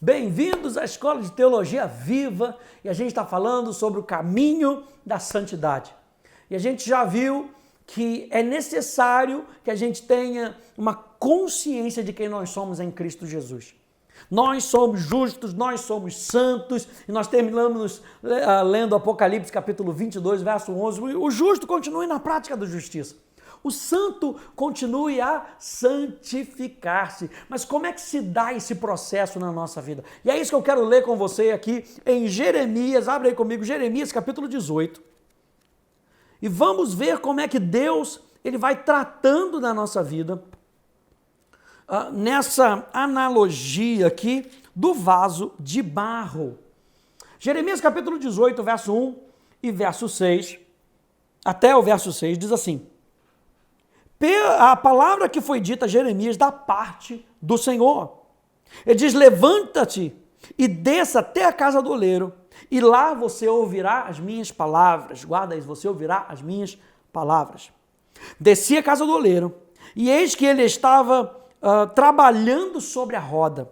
Bem-vindos à Escola de Teologia Viva e a gente está falando sobre o caminho da santidade. E a gente já viu que é necessário que a gente tenha uma consciência de quem nós somos em Cristo Jesus. Nós somos justos, nós somos santos, e nós terminamos lendo Apocalipse capítulo 22, verso 11. O justo continue na prática da justiça. O santo continue a santificar-se. Mas como é que se dá esse processo na nossa vida? E é isso que eu quero ler com você aqui em Jeremias. Abre aí comigo, Jeremias capítulo 18. E vamos ver como é que Deus ele vai tratando da nossa vida nessa analogia aqui do vaso de barro. Jeremias capítulo 18, verso 1 e verso 6, até o verso 6, diz assim: a palavra que foi dita a Jeremias da parte do Senhor. Ele diz: levanta-te e desça até a casa do oleiro, e lá você ouvirá as minhas palavras. Guarda isso, você ouvirá as minhas palavras. Desci a casa do oleiro, e eis que ele estava trabalhando sobre a roda.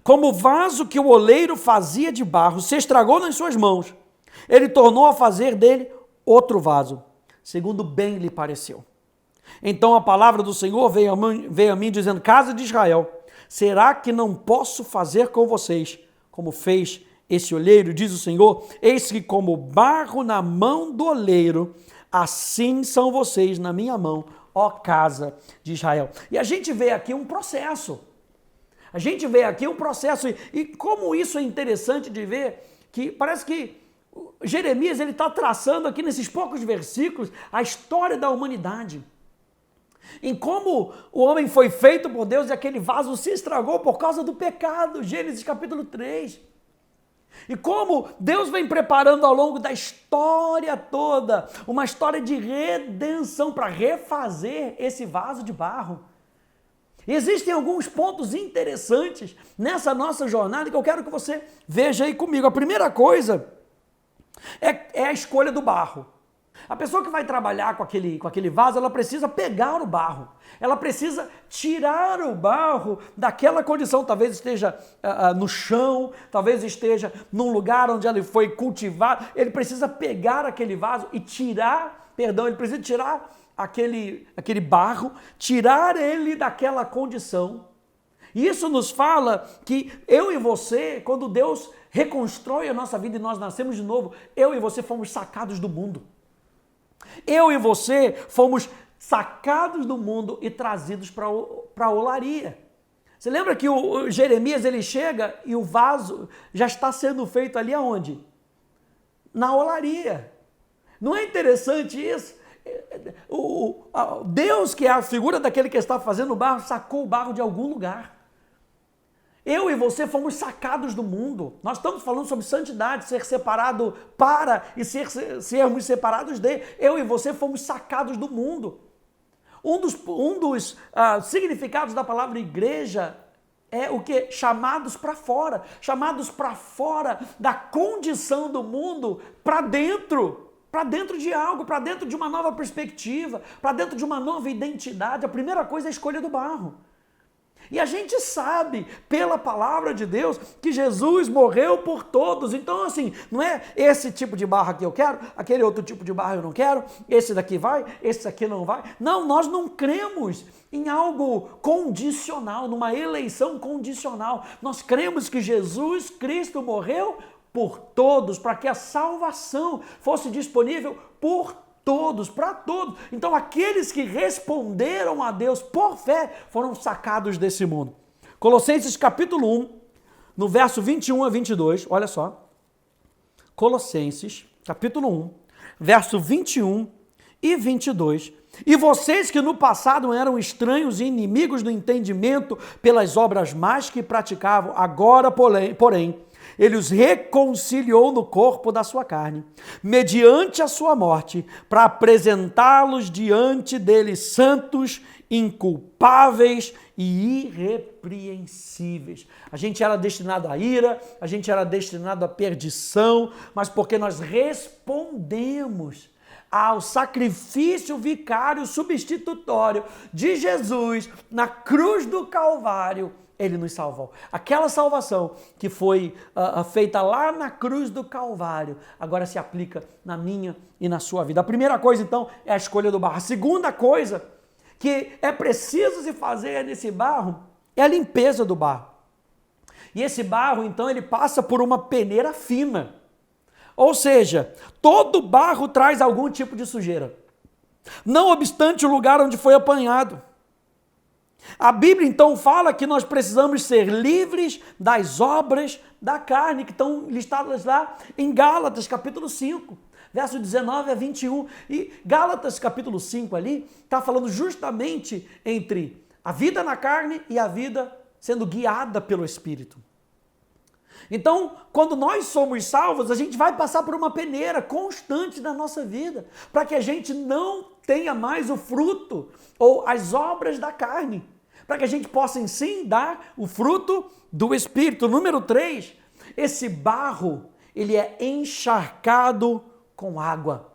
Como o vaso que o oleiro fazia de barro se estragou nas suas mãos, ele tornou a fazer dele outro vaso, segundo bem lhe pareceu. Então a palavra do Senhor veio a mim dizendo: casa de Israel, será que não posso fazer com vocês como fez esse oleiro? Diz o Senhor: eis que como barro na mão do oleiro, assim são vocês na minha mão, ó casa de Israel. E a gente vê aqui um processo. A gente vê aqui um processo. E como isso é interessante de ver, que parece que Jeremias ele está traçando aqui nesses poucos versículos a história da humanidade. Em como o homem foi feito por Deus e aquele vaso se estragou por causa do pecado, Gênesis capítulo 3. E como Deus vem preparando ao longo da história toda, uma história de redenção para refazer esse vaso de barro. E existem alguns pontos interessantes nessa nossa jornada que eu quero que você veja aí comigo. A primeira coisa é a escolha do barro. A pessoa que vai trabalhar com aquele vaso, ela precisa pegar o barro, ela precisa tirar o barro daquela condição, talvez esteja no chão, talvez esteja num lugar onde ele foi cultivado, ele precisa pegar aquele vaso e ele precisa tirar aquele barro, tirar ele daquela condição. E isso nos fala que eu e você, quando Deus reconstrói a nossa vida e nós nascemos de novo, eu e você fomos sacados do mundo. Eu e você fomos sacados do mundo e trazidos para a olaria. Você lembra que o Jeremias ele chega e o vaso já está sendo feito ali aonde? Na olaria. Não é interessante isso? Deus, que é a figura daquele que está fazendo o barro, sacou o barro de algum lugar. Eu e você fomos sacados do mundo. Nós estamos falando sobre santidade, ser separado para e sermos separados de. Eu e você fomos sacados do mundo. Um dos significados da palavra igreja é o que? Chamados para fora. Chamados para fora da condição do mundo para dentro. Para dentro de algo, para dentro de uma nova perspectiva, para dentro de uma nova identidade. A primeira coisa é a escolha do barro. E a gente sabe, pela palavra de Deus, que Jesus morreu por todos. Então, assim, não é esse tipo de barro que eu quero, aquele outro tipo de barro eu não quero, esse daqui vai, esse daqui não vai. Não, nós não cremos em algo condicional, numa eleição condicional. Nós cremos que Jesus Cristo morreu por todos, para que a salvação fosse disponível por todos, para todos. Então, aqueles que responderam a Deus por fé foram sacados desse mundo. Colossenses capítulo 1, no verso 21 a 22, olha só. Colossenses capítulo 1, verso 21 e 22. E vocês que no passado eram estranhos e inimigos do entendimento pelas obras más que praticavam, agora, porém, ele os reconciliou no corpo da sua carne, mediante a sua morte, para apresentá-los diante dele santos, inculpáveis e irrepreensíveis. A gente era destinado à ira, a gente era destinado à perdição, mas porque nós respondemos ao sacrifício vicário substitutório de Jesus na cruz do Calvário, ele nos salvou. Aquela salvação que foi feita lá na cruz do Calvário, agora se aplica na minha e na sua vida. A primeira coisa, então, é a escolha do barro. A segunda coisa que é preciso se fazer nesse barro é a limpeza do barro. E esse barro, então, ele passa por uma peneira fina. Ou seja, todo barro traz algum tipo de sujeira, não obstante o lugar onde foi apanhado. A Bíblia, então, fala que nós precisamos ser livres das obras da carne, que estão listadas lá em Gálatas, capítulo 5, verso 19 a 21. E Gálatas, capítulo 5 ali, está falando justamente entre a vida na carne e a vida sendo guiada pelo Espírito. Então, quando nós somos salvos, a gente vai passar por uma peneira constante na nossa vida, para que a gente não tenha mais o fruto ou as obras da carne, para que a gente possa, sim, dar o fruto do Espírito. Número 3, esse barro, ele é encharcado com água.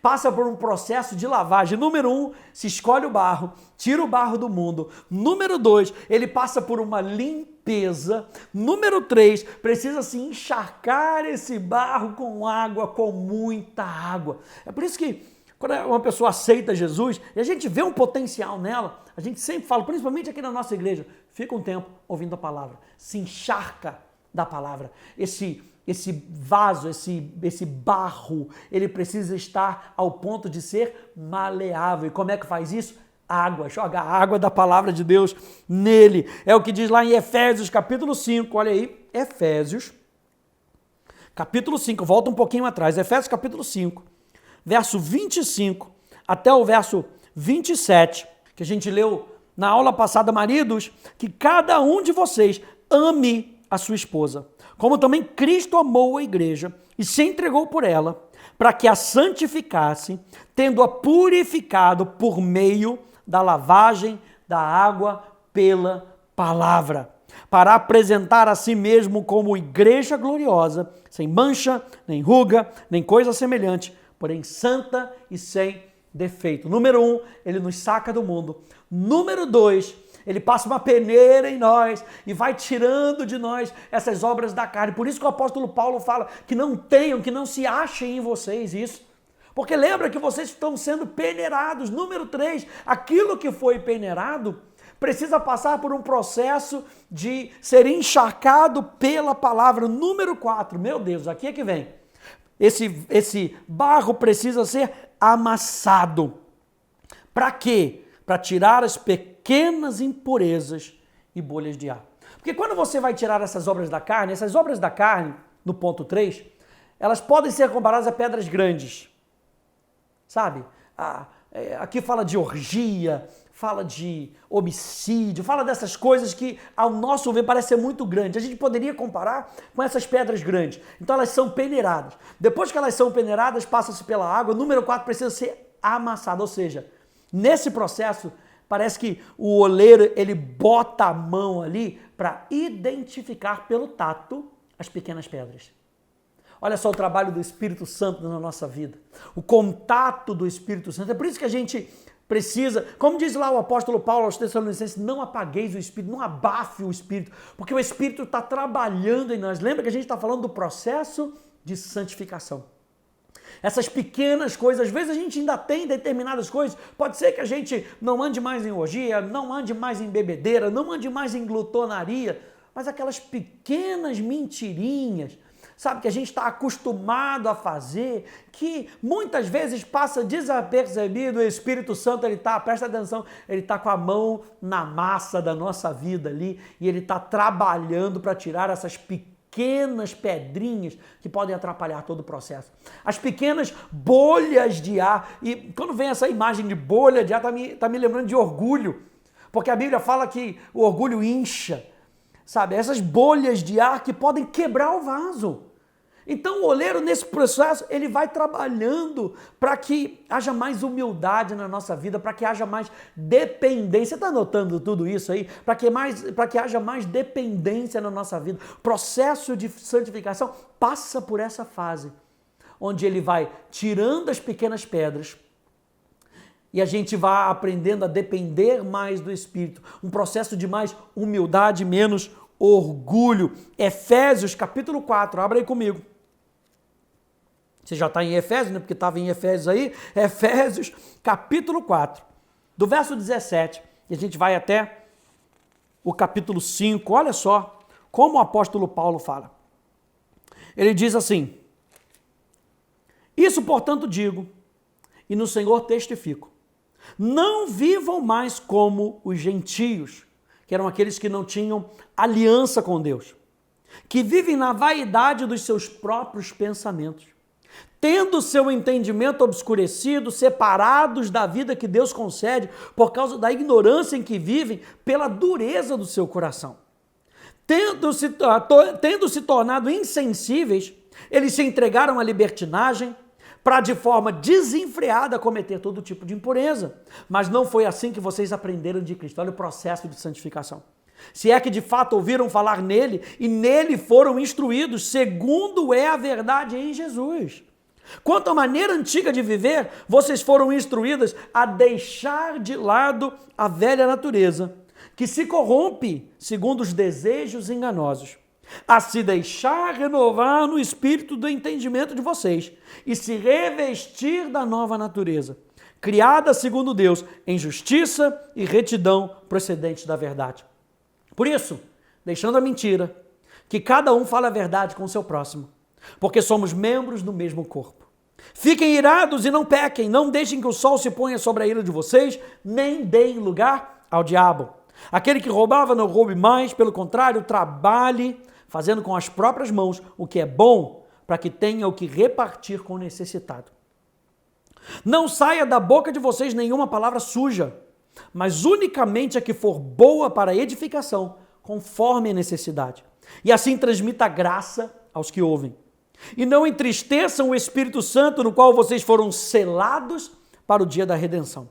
Passa por um processo de lavagem. Número 1, se escolhe o barro, tira o barro do mundo. Número 2, ele passa por uma limpeza. Número 3, precisa se encharcar esse barro com água, com muita água. É por isso que quando uma pessoa aceita Jesus e a gente vê um potencial nela, a gente sempre fala, principalmente aqui na nossa igreja, fica um tempo ouvindo a palavra, se encharca da palavra. Esse vaso, esse barro, ele precisa estar ao ponto de ser maleável. E como é que faz isso? Água, joga a água da palavra de Deus nele. É o que diz lá em Efésios, capítulo 5, olha aí, Efésios, capítulo 5, volta um pouquinho atrás, Efésios capítulo 5, verso 25 até o verso 27, que a gente leu na aula passada, maridos, que cada um de vocês ame a sua esposa, como também Cristo amou a igreja e se entregou por ela, para que a santificasse, tendo-a purificado por meio da lavagem da água pela palavra, para apresentar a si mesmo como igreja gloriosa, sem mancha, nem ruga, nem coisa semelhante, porém santa e sem defeito. Número 1, ele nos saca do mundo. Número 2, ele passa uma peneira em nós e vai tirando de nós essas obras da carne. Por isso que o apóstolo Paulo fala que não tenham, que não se achem em vocês isso. Porque lembra que vocês estão sendo peneirados. Número 3, aquilo que foi peneirado precisa passar por um processo de ser encharcado pela palavra. Número 4, meu Deus, aqui é que vem. Esse barro precisa ser amassado. Para quê? Para tirar as pequenas impurezas e bolhas de ar. Porque quando você vai tirar essas obras da carne, no ponto 3, elas podem ser comparadas a pedras grandes. Sabe? Aqui fala de orgia, fala de homicídio, fala dessas coisas que, ao nosso ver, parece ser muito grande. A gente poderia comparar com essas pedras grandes. Então elas são peneiradas. Depois que elas são peneiradas, passa-se pela água. Número 4 precisa ser amassado, ou seja, nesse processo, parece que o oleiro, ele bota a mão ali para identificar pelo tato as pequenas pedras. Olha só o trabalho do Espírito Santo na nossa vida. O contato do Espírito Santo. É por isso que a gente precisa, como diz lá o apóstolo Paulo aos Tessalonicenses, não apagueis o Espírito, não abafe o Espírito, porque o Espírito está trabalhando em nós. Lembra que a gente está falando do processo de santificação. Essas pequenas coisas, às vezes a gente ainda tem determinadas coisas, pode ser que a gente não ande mais em orgia, não ande mais em bebedeira, não ande mais em glutonaria, mas aquelas pequenas mentirinhas, sabe, que a gente está acostumado a fazer, que muitas vezes passa desapercebido. O Espírito Santo, ele está, presta atenção, ele está com a mão na massa da nossa vida ali e ele está trabalhando para tirar essas pequenas pedrinhas que podem atrapalhar todo o processo. As pequenas bolhas de ar, e quando vem essa imagem de bolha de ar, tá me lembrando de orgulho, porque a Bíblia fala que o orgulho incha, sabe? Essas bolhas de ar que podem quebrar o vaso. Então o oleiro, nesse processo, ele vai trabalhando para que haja mais humildade na nossa vida, para que haja mais dependência. Está notando tudo isso aí? Para que haja mais dependência na nossa vida. O processo de santificação passa por essa fase, onde ele vai tirando as pequenas pedras, e a gente vai aprendendo a depender mais do Espírito. Um processo de mais humildade, menos orgulho. Efésios capítulo 4, abra aí comigo. Você já está em Efésios, né? Porque estava em Efésios aí. Efésios capítulo 4, do verso 17, e a gente vai até o capítulo 5. Olha só como o apóstolo Paulo fala. Ele diz assim: isso, portanto, digo, e no Senhor testifico, não vivam mais como os gentios, que eram aqueles que não tinham aliança com Deus, que vivem na vaidade dos seus próprios pensamentos, tendo seu entendimento obscurecido, separados da vida que Deus concede por causa da ignorância em que vivem, pela dureza do seu coração. Tendo se tornado insensíveis, eles se entregaram à libertinagem para de forma desenfreada cometer todo tipo de impureza. Mas não foi assim que vocês aprenderam de Cristo. Olha o processo de santificação. Se é que de fato ouviram falar nele e nele foram instruídos, segundo é a verdade em Jesus. Quanto à maneira antiga de viver, vocês foram instruídas a deixar de lado a velha natureza, que se corrompe segundo os desejos enganosos, a se deixar renovar no espírito do entendimento de vocês e se revestir da nova natureza, criada segundo Deus em justiça e retidão procedentes da verdade. Por isso, deixando a mentira, que cada um fale a verdade com o seu próximo, porque somos membros do mesmo corpo. Fiquem irados e não pequem, não deixem que o sol se ponha sobre a ira de vocês, nem deem lugar ao diabo. Aquele que roubava não roube mais, pelo contrário, trabalhe, fazendo com as próprias mãos o que é bom, para que tenha o que repartir com o necessitado. Não saia da boca de vocês nenhuma palavra suja, mas unicamente a que for boa para a edificação, conforme a necessidade. E assim transmita graça aos que ouvem. E não entristeçam o Espírito Santo, no qual vocês foram selados para o dia da redenção.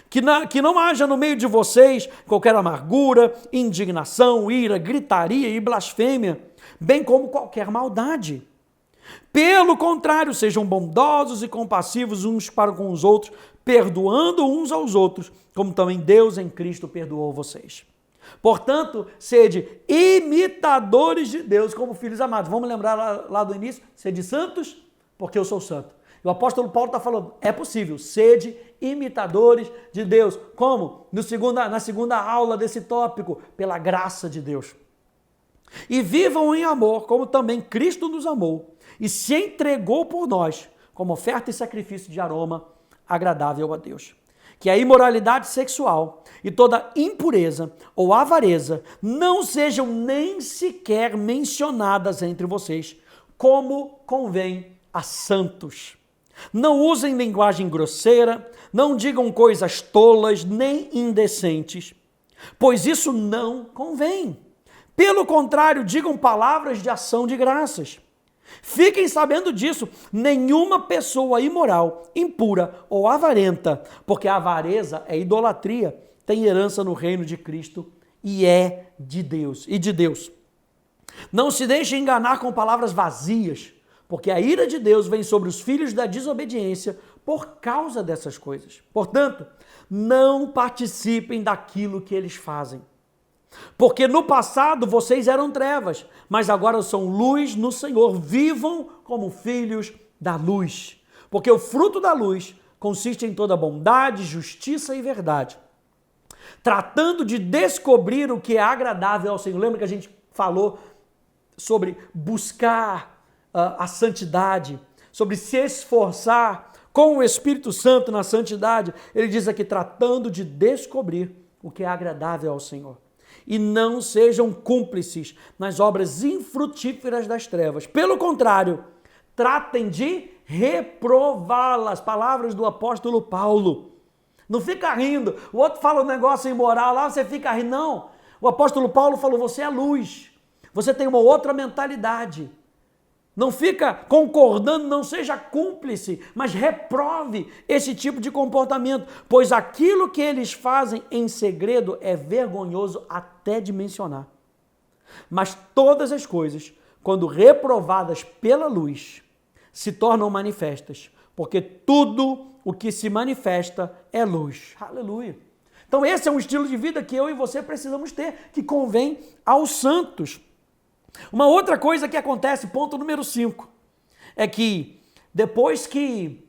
Que não haja no meio de vocês qualquer amargura, indignação, ira, gritaria e blasfêmia, bem como qualquer maldade. Pelo contrário, sejam bondosos e compassivos uns para com os outros, perdoando uns aos outros, como também Deus em Cristo perdoou vocês. Portanto, sede imitadores de Deus como filhos amados. Vamos lembrar lá do início? Sede santos, porque eu sou santo. E o apóstolo Paulo está falando, é possível, sede imitadores de Deus. Como? Na segunda aula desse tópico, pela graça de Deus. E vivam em amor, como também Cristo nos amou e se entregou por nós, como oferta e sacrifício de aroma agradável a Deus. Que a imoralidade sexual e toda impureza ou avareza não sejam nem sequer mencionadas entre vocês, como convém a santos. Não usem linguagem grosseira, não digam coisas tolas nem indecentes, pois isso não convém. Pelo contrário, digam palavras de ação de graças. Fiquem sabendo disso, nenhuma pessoa imoral, impura ou avarenta, porque a avareza é idolatria, tem herança no reino de Cristo e é de Deus. Não se deixe enganar com palavras vazias, porque a ira de Deus vem sobre os filhos da desobediência por causa dessas coisas. Portanto, não participem daquilo que eles fazem. Porque no passado vocês eram trevas, mas agora são luz no Senhor. Vivam como filhos da luz. Porque o fruto da luz consiste em toda bondade, justiça e verdade. Tratando de descobrir o que é agradável ao Senhor. Lembra que a gente falou sobre buscar a santidade, sobre se esforçar com o Espírito Santo na santidade? Ele diz aqui, tratando de descobrir o que é agradável ao Senhor. E não sejam cúmplices nas obras infrutíferas das trevas. Pelo contrário, tratem de reprová-las. Palavras do apóstolo Paulo. Não fica rindo. O outro fala um negócio imoral lá, você fica rindo. Não. O apóstolo Paulo falou, você é luz. Você tem uma outra mentalidade. Não fica concordando, não seja cúmplice, mas reprove esse tipo de comportamento, pois aquilo que eles fazem em segredo é vergonhoso até de mencionar. Mas todas as coisas, quando reprovadas pela luz, se tornam manifestas, porque tudo o que se manifesta é luz. Aleluia. Então esse é um estilo de vida que eu e você precisamos ter, que convém aos santos. Uma outra coisa que acontece, ponto número 5, é que depois que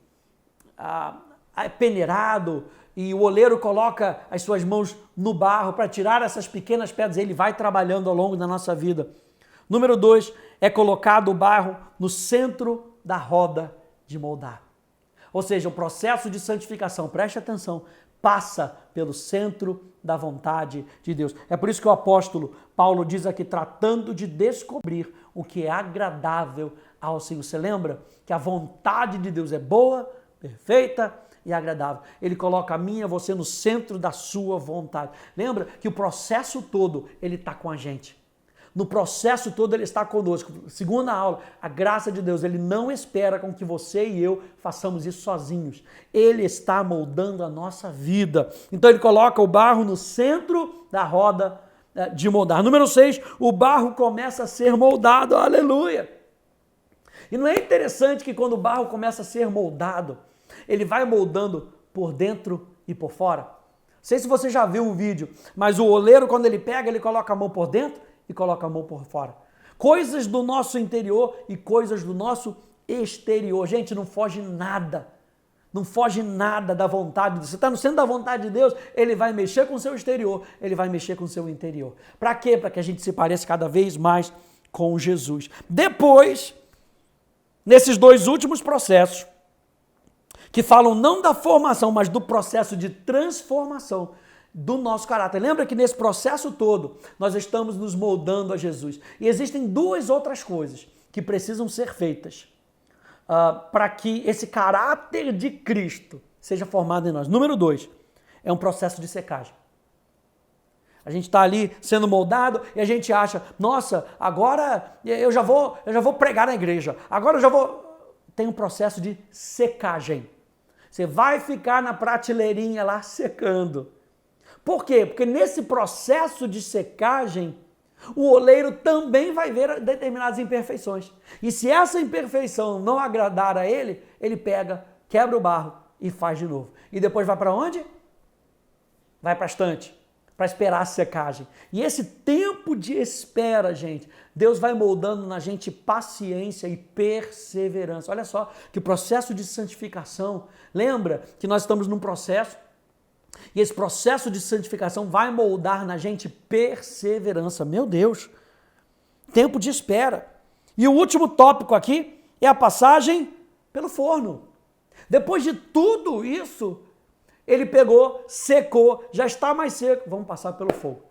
é peneirado e o oleiro coloca as suas mãos no barro para tirar essas pequenas pedras, ele vai trabalhando ao longo da nossa vida. Número 2, é colocado o barro no centro da roda de moldar. Ou seja, o processo de santificação, preste atenção, passa pelo centro da vontade de Deus. É por isso que o apóstolo Paulo diz aqui, tratando de descobrir o que é agradável ao Senhor. Você lembra que a vontade de Deus é boa, perfeita e agradável. Ele coloca a minha, você no centro da sua vontade. Lembra que o processo todo, ele está com a gente. No processo todo ele está conosco. Segunda aula, a graça de Deus, ele não espera com que você e eu façamos isso sozinhos. Ele está moldando a nossa vida. Então ele coloca o barro no centro da roda de moldar. Número 6, o barro começa a ser moldado. Aleluia! E não é interessante que quando o barro começa a ser moldado, ele vai moldando por dentro e por fora? Não sei se você já viu um vídeo, mas o oleiro, quando ele pega, ele coloca a mão por dentro e coloca a mão por fora. Coisas do nosso interior e coisas do nosso exterior. Gente, não foge nada. Não foge nada da vontade de Deus. Você está no centro da vontade de Deus, ele vai mexer com o seu exterior, ele vai mexer com o seu interior. Para quê? Para que a gente se pareça cada vez mais com Jesus. Depois, nesses dois últimos processos, que falam não da formação, mas do processo de transformação do nosso caráter. Lembra que nesse processo todo, nós estamos nos moldando a Jesus. E existem duas outras coisas que precisam ser feitas para que esse caráter de Cristo seja formado em nós. Número 2, é um processo de secagem. A gente está ali sendo moldado e a gente acha, nossa, agora eu já vou pregar na igreja, agora eu já vou... Tem um processo de secagem. Você vai ficar na prateleirinha lá secando. Por quê? Porque nesse processo de secagem, o oleiro também vai ver determinadas imperfeições. E se essa imperfeição não agradar a ele, ele pega, quebra o barro e faz de novo. E depois vai para onde? Vai para a estante, para esperar a secagem. E esse tempo de espera, gente, Deus vai moldando na gente paciência e perseverança. Olha só que o processo de santificação, lembra que nós estamos num processo, e esse processo de santificação vai moldar na gente perseverança. Meu Deus, tempo de espera. E o último tópico aqui é a passagem pelo forno. Depois de tudo isso, ele pegou, secou, já está mais seco, vamos passar pelo fogo.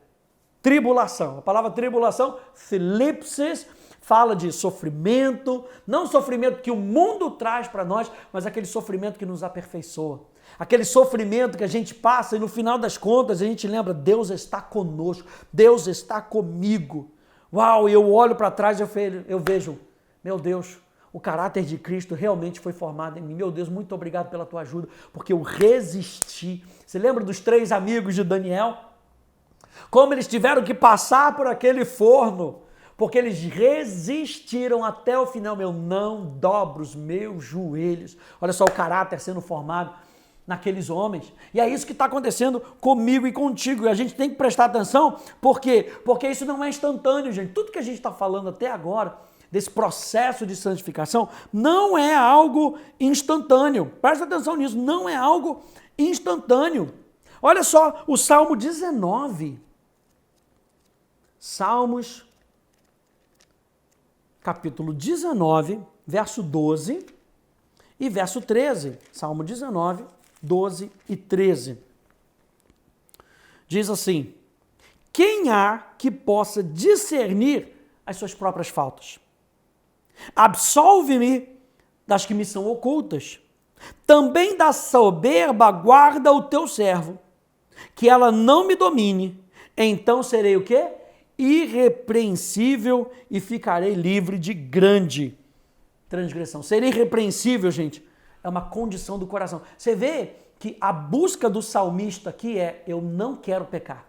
Tribulação. A palavra tribulação, Filipses, fala de sofrimento, não sofrimento que o mundo traz para nós, mas aquele sofrimento que nos aperfeiçoa. Aquele sofrimento que a gente passa e no final das contas a gente lembra, Deus está conosco, Deus está comigo. Uau, eu olho para trás e eu vejo, meu Deus, o caráter de Cristo realmente foi formado em mim. Meu Deus, muito obrigado pela tua ajuda, porque eu resisti. Você lembra dos 3 amigos de Daniel? Como eles tiveram que passar por aquele forno, porque eles resistiram até o final. Eu não dobro os meus joelhos. Olha só o caráter sendo formado naqueles homens. E é isso que está acontecendo comigo e contigo. E a gente tem que prestar atenção. Por quê? Porque isso não é instantâneo, gente. Tudo que a gente está falando até agora, desse processo de santificação, não é algo instantâneo. Presta atenção nisso. Não é algo instantâneo. Olha só o Salmo 19. Salmos, capítulo 19, verso 12 e verso 13. Salmo 19, 12 e 13. Diz assim: quem há que possa discernir as suas próprias faltas? Absolve-me das que me são ocultas. Também da soberba guarda o teu servo, que ela não me domine. Então serei o quê? Irrepreensível e ficarei livre de grande transgressão. Ser irrepreensível, gente, é uma condição do coração. Você vê que a busca do salmista aqui é: eu não quero pecar.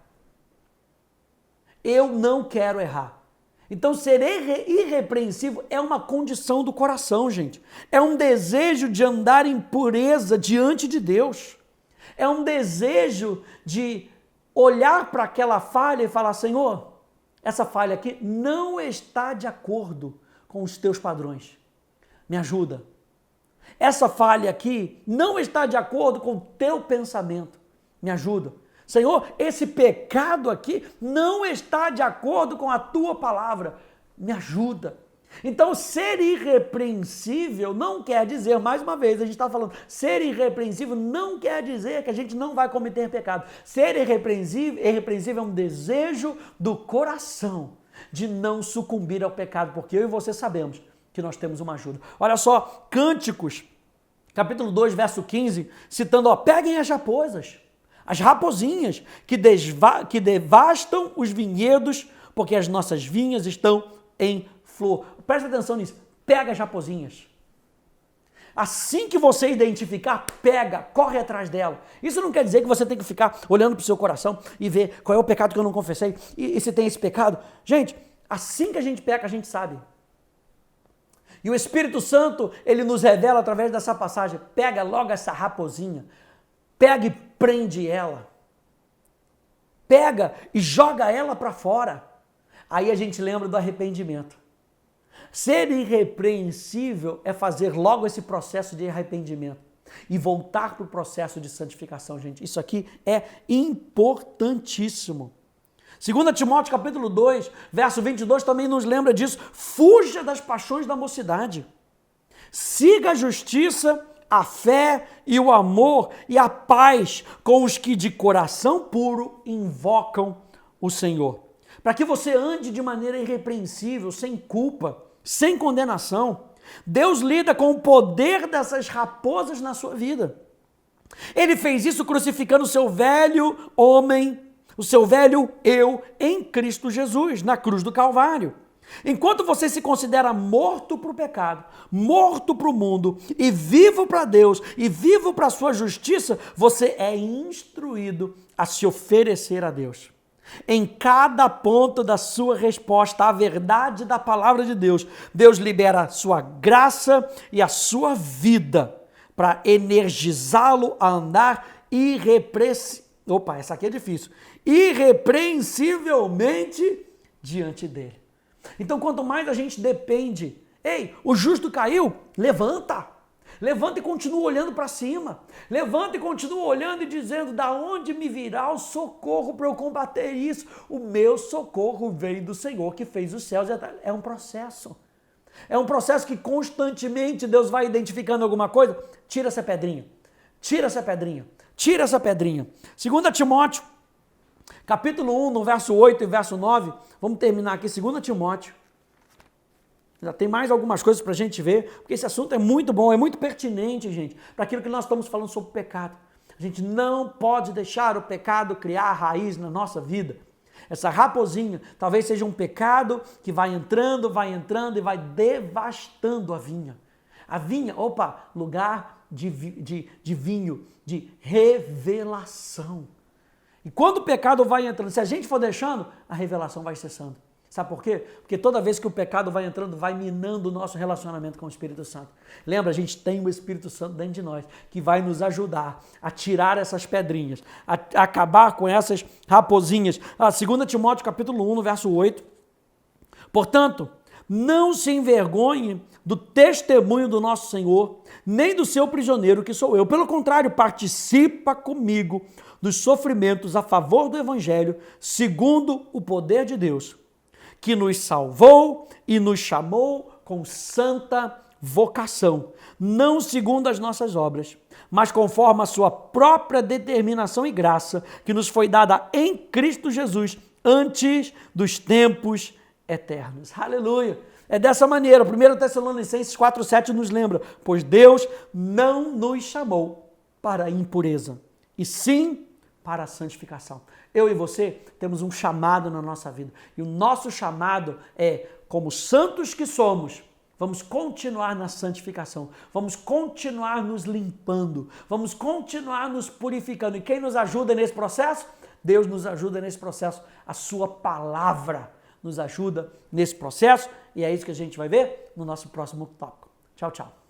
Eu não quero errar. Então, ser irrepreensível é uma condição do coração, gente. É um desejo de andar em pureza diante de Deus. É um desejo de olhar para aquela falha e falar: Senhor, essa falha aqui não está de acordo com os teus padrões. Me ajuda. Essa falha aqui não está de acordo com o teu pensamento. Me ajuda. Senhor, esse pecado aqui não está de acordo com a tua palavra. Me ajuda. Então, ser irrepreensível não quer dizer, mais uma vez, a gente está falando, ser irrepreensível não quer dizer que a gente não vai cometer pecado. Ser irrepreensível é um desejo do coração de não sucumbir ao pecado, porque eu e você sabemos que nós temos uma ajuda. Olha só, Cânticos, capítulo 2, verso 15, citando, peguem as raposas, as raposinhas que devastam os vinhedos, porque as nossas vinhas estão em flor. Presta atenção nisso, pega as raposinhas. Assim que você identificar, pega, corre atrás dela. Isso não quer dizer que você tem que ficar olhando para o seu coração e ver qual é o pecado que eu não confessei e se tem esse pecado. Gente, assim que a gente peca, a gente sabe. E o Espírito Santo, ele nos revela através dessa passagem. Pega logo essa raposinha, pega e prende ela. Pega e joga ela para fora. Aí a gente lembra do arrependimento. Ser irrepreensível é fazer logo esse processo de arrependimento e voltar para o processo de santificação, gente. Isso aqui é importantíssimo. 2 Timóteo capítulo 2, verso 22 também nos lembra disso. Fuja das paixões da mocidade. Siga a justiça, a fé e o amor e a paz com os que de coração puro invocam o Senhor. Para que você ande de maneira irrepreensível, sem culpa, sem condenação. Deus lida com o poder dessas raposas na sua vida. Ele fez isso crucificando o seu velho homem, o seu velho eu em Cristo Jesus, na cruz do Calvário. Enquanto você se considera morto para o pecado, morto para o mundo e vivo para Deus e vivo para a sua justiça, você é instruído a se oferecer a Deus. Em cada ponto da sua resposta à verdade da palavra de Deus, Deus libera a sua graça e a sua vida para energizá-lo a andar irrepreensivelmente diante dele. Então, quanto mais a gente depende, o justo caiu, levanta. Levanta e continua olhando para cima. Levanta e continua olhando e dizendo: da onde me virá o socorro para eu combater isso? O meu socorro veio do Senhor que fez os céus. É um processo. É um processo que constantemente Deus vai identificando alguma coisa. Tira essa pedrinha. Tira essa pedrinha. Tira essa pedrinha. 2 Timóteo, capítulo 1, no verso 8 e verso 9. Vamos terminar aqui, 2 Timóteo. Já tem mais algumas coisas para a gente ver, porque esse assunto é muito bom, é muito pertinente, gente, para aquilo que nós estamos falando sobre o pecado. A gente não pode deixar o pecado criar raiz na nossa vida. Essa raposinha talvez seja um pecado que vai entrando e vai devastando a vinha. A vinha, lugar de vinho, de revelação. E quando o pecado vai entrando, se a gente for deixando, a revelação vai cessando. Sabe por quê? Porque toda vez que o pecado vai entrando, vai minando o nosso relacionamento com o Espírito Santo. Lembra, a gente tem o Espírito Santo dentro de nós, que vai nos ajudar a tirar essas pedrinhas, a acabar com essas raposinhas. 2 Timóteo capítulo 1, no verso 8. Portanto, não se envergonhe do testemunho do nosso Senhor, nem do seu prisioneiro que sou eu. Pelo contrário, participa comigo dos sofrimentos a favor do Evangelho, segundo o poder de Deus, que nos salvou e nos chamou com santa vocação, não segundo as nossas obras, mas conforme a sua própria determinação e graça, que nos foi dada em Cristo Jesus, antes dos tempos eternos. Aleluia! É dessa maneira, 1 Tessalonicenses 4,7 nos lembra, pois Deus não nos chamou para a impureza, e sim para a santificação. Eu e você temos um chamado na nossa vida. E o nosso chamado é, como santos que somos, vamos continuar na santificação. Vamos continuar nos limpando. Vamos continuar nos purificando. E quem nos ajuda nesse processo? Deus nos ajuda nesse processo. A sua palavra nos ajuda nesse processo, e é isso que a gente vai ver no nosso próximo tópico. Tchau, tchau.